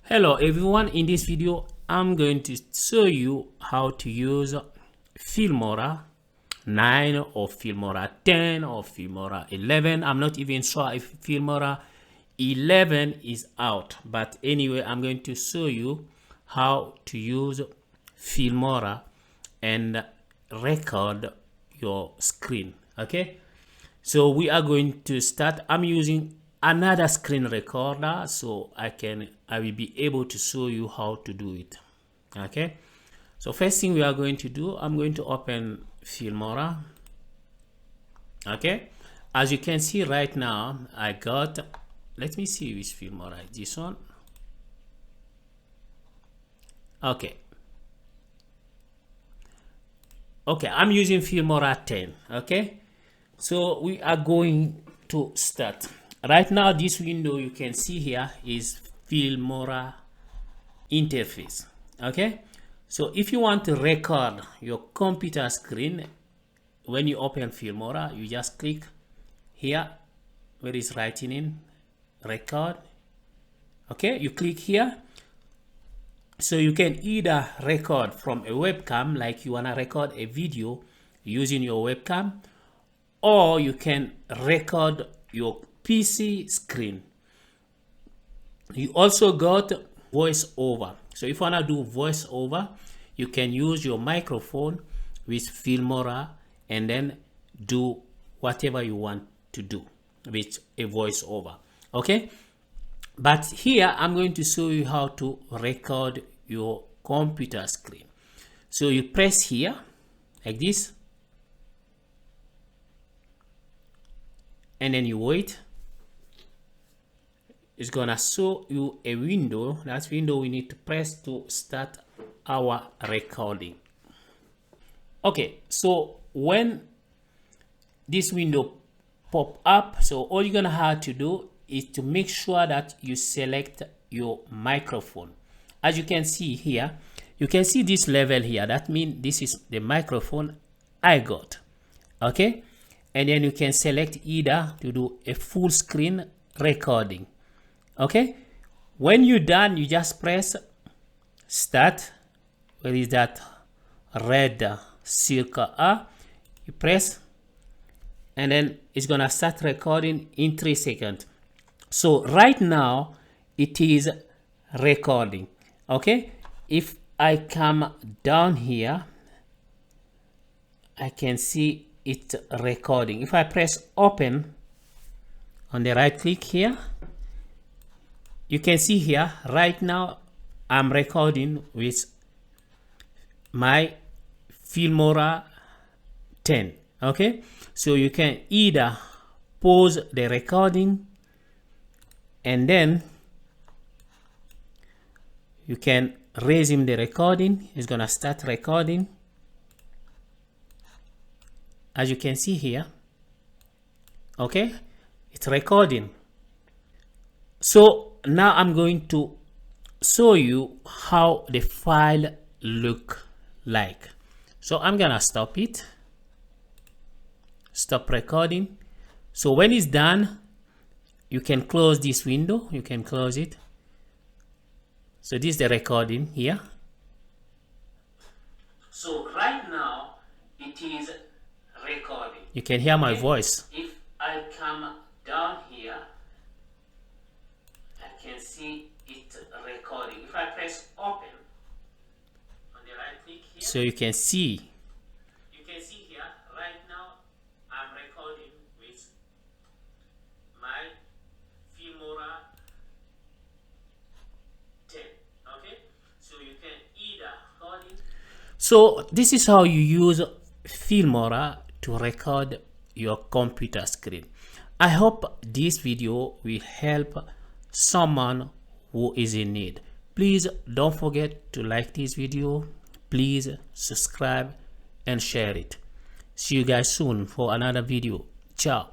Hello everyone, in this video I'm going to show you how to use Filmora 9 or Filmora 10 or Filmora 11. I'm not even sure if Filmora 11 is out, but anyway, I'm going to show you how to use Filmora and record your screen. Okay, so we are going to start. I'm using another screen recorder so I will be able to show you how to do it. Okay, so first thing we are going to do, I'm going to open Filmora. Okay, as you can see right now, I got, let me see which Filmora is this one. Okay, I'm using Filmora 10. Okay, so we are going to start. Right now, this window you can see here is Filmora interface. Okay, so if you want to record your computer screen when you open Filmora, you just click here where it's writing in record. Okay, you click here, so you can either record from a webcam, like you want to record a video using your webcam, or you can record your PC screen. You also got voice over. So if you want to do voice over, you can use your microphone with Filmora and then do whatever you want to do with a voice over. Okay, but here I'm going to show you how to record your computer screen. So you press here like this, and then you wait. It's gonna show you a window. That window we need to press to start our recording. Okay, so when this window pop up, so all you're gonna have to do is to make sure that you select your microphone. As you can see here, you can see this level here. That means this is the microphone I got. Okay, and then you can select either to do a full screen recording. Okay, when you're done, you just press start. Where is that red circle? You press, and then it's gonna start recording in 3 seconds. So right now it is recording. Okay, if I come down here, I can see it recording. If I press open on the right click here, you can see here right now I'm recording with my Filmora 10. Okay, so you can either pause the recording and then you can resume the recording. It's gonna start recording. As you can see here, okay, it's recording. So now I'm going to show you how the file look like. So I'm gonna stop it, stop recording. So when it's done, you can close this window, you can close it. So this is the recording here. So right now it is recording. You can hear my voice. If I come down here, I can see it recording. If I press open on the right click here, so you can see here right now I'm recording with my Filmora 10. Okay, so you can either hold it. So this is how you use Filmora to record your computer screen. I hope this video will help someone who is in need. Please don't forget to like this video. Please subscribe and share it. See you guys soon for another video. Ciao.